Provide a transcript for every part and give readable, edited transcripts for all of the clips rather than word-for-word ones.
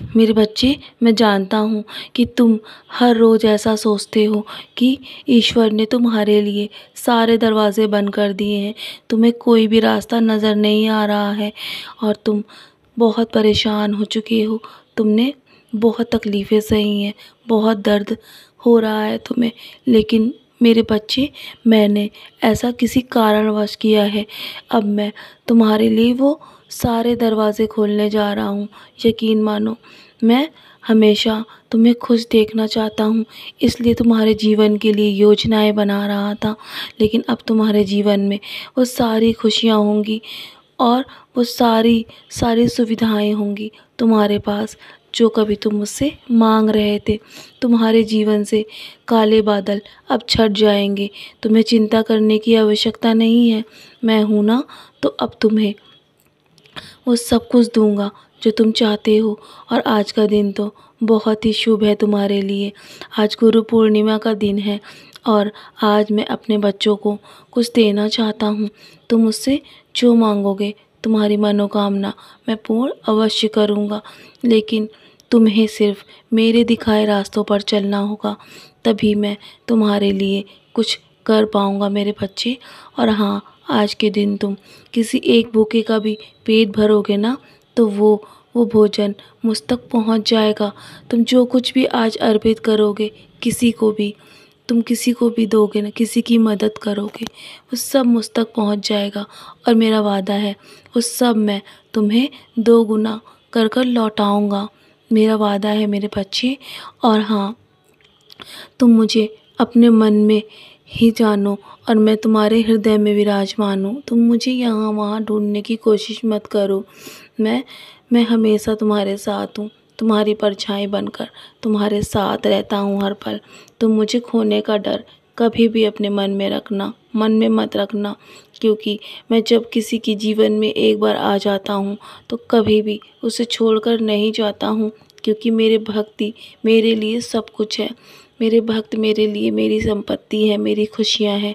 मेरे बच्चे, मैं जानता हूँ कि तुम हर रोज़ ऐसा सोचते हो कि ईश्वर ने तुम्हारे लिए सारे दरवाज़े बंद कर दिए हैं, तुम्हें कोई भी रास्ता नज़र नहीं आ रहा है और तुम बहुत परेशान हो चुके हो। तुमने बहुत तकलीफ़ें सही हैं, बहुत दर्द हो रहा है तुम्हें, लेकिन मेरे बच्चे, मैंने ऐसा किसी कारणवश किया है। अब मैं तुम्हारे लिए वो सारे दरवाज़े खोलने जा रहा हूँ। यकीन मानो, मैं हमेशा तुम्हें खुश देखना चाहता हूँ, इसलिए तुम्हारे जीवन के लिए योजनाएं बना रहा था। लेकिन अब तुम्हारे जीवन में वो सारी खुशियाँ होंगी और वो सारी सारी सुविधाएं होंगी तुम्हारे पास, जो कभी तुम मुझसे मांग रहे थे। तुम्हारे जीवन से काले बादल अब छट जाएंगे। तुम्हें चिंता करने की आवश्यकता नहीं है। मैं हूँ ना, तो अब तुम्हें वो सब कुछ दूंगा जो तुम चाहते हो। और आज का दिन तो बहुत ही शुभ है तुम्हारे लिए। आज गुरु पूर्णिमा का दिन है और आज मैं अपने बच्चों को कुछ देना चाहता हूँ। तुम मुझसे जो मांगोगे, तुम्हारी मनोकामना मैं पूर्ण अवश्य करूँगा, लेकिन तुम्हें सिर्फ मेरे दिखाए रास्तों पर चलना होगा, तभी मैं तुम्हारे लिए कुछ कर पाऊँगा मेरे बच्चे। और हाँ, आज के दिन तुम किसी एक भूखे का भी पेट भरोगे ना, तो वो भोजन मुझ तक पहुंच जाएगा। तुम जो कुछ भी आज अर्पित करोगे, किसी को भी तुम किसी को भी दोगे ना, किसी की मदद करोगे, वो सब मुझ तक पहुंच जाएगा। और मेरा वादा है, वो सब मैं तुम्हें 2 गुना कर कर लौटाऊंगा। मेरा वादा है मेरे बच्चे। और हाँ, तुम मुझे अपने मन में ही जानो और मैं तुम्हारे हृदय में विराजमान हूँ। तुम मुझे यहाँ वहाँ ढूंढने की कोशिश मत करो। मैं हमेशा तुम्हारे साथ हूँ, तुम्हारी परछाई बनकर तुम्हारे साथ रहता हूँ हर पल। तुम मुझे खोने का डर कभी भी अपने मन में मत रखना, क्योंकि मैं जब किसी के जीवन में एक बार आ जाता हूँ तो कभी भी उसे छोड़कर नहीं जाता हूँ, क्योंकि मेरे भक्ति मेरे लिए सब कुछ है। मेरे भक्त मेरे लिए मेरी संपत्ति है, मेरी खुशियाँ हैं।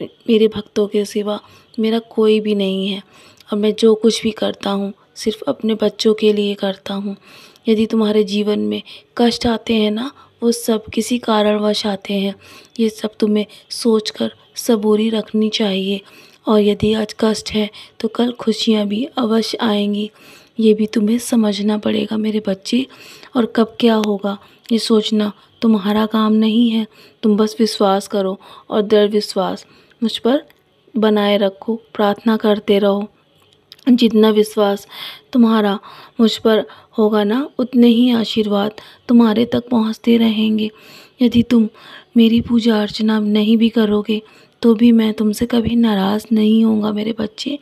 मेरे भक्तों के सिवा मेरा कोई भी नहीं है और मैं जो कुछ भी करता हूँ सिर्फ अपने बच्चों के लिए करता हूँ। यदि तुम्हारे जीवन में कष्ट आते हैं ना, वो सब किसी कारणवश आते हैं। ये सब तुम्हें सोचकर सबूरी रखनी चाहिए। और यदि आज कष्ट है तो कल खुशियाँ भी अवश्य आएंगी। ये भी तुम्हें समझना पड़ेगा मेरे बच्चे। और कब क्या होगा ये सोचना तुम्हारा काम नहीं है। तुम बस विश्वास करो और दृढ़ विश्वास मुझ पर बनाए रखो, प्रार्थना करते रहो। जितना विश्वास तुम्हारा मुझ पर होगा ना, उतने ही आशीर्वाद तुम्हारे तक पहुंचते रहेंगे। यदि तुम मेरी पूजा अर्चना नहीं भी करोगे तो भी मैं तुमसे कभी नाराज़ नहीं होऊंगा मेरे बच्चे।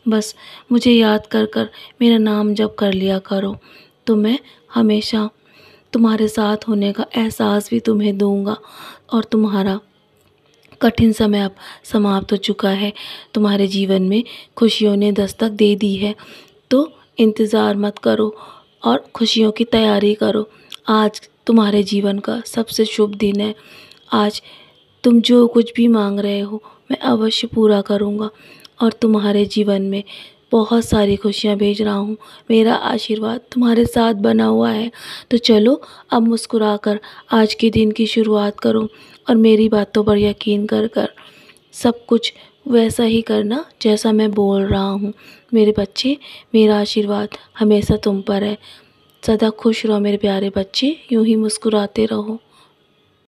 बस मुझे याद कर कर मेरा नाम जप कर लिया करो, तो मैं हमेशा तुम्हारे साथ होने का एहसास भी तुम्हें दूंगा। और तुम्हारा कठिन समय अब समाप्त हो चुका है। तुम्हारे जीवन में खुशियों ने दस्तक दे दी है, तो इंतज़ार मत करो और खुशियों की तैयारी करो। आज तुम्हारे जीवन का सबसे शुभ दिन है। आज तुम जो कुछ भी मांग रहे हो मैं अवश्य पूरा करूँगा और तुम्हारे जीवन में बहुत सारी खुशियाँ भेज रहा हूँ। मेरा आशीर्वाद तुम्हारे साथ बना हुआ है। तो चलो अब मुस्कुराकर आज के दिन की शुरुआत करो और मेरी बातों पर यकीन कर कर सब कुछ वैसा ही करना जैसा मैं बोल रहा हूँ। मेरे बच्चे, मेरा आशीर्वाद हमेशा तुम पर है। सदा खुश रहो मेरे प्यारे बच्चे, यूं ही मुस्कुराते रहो।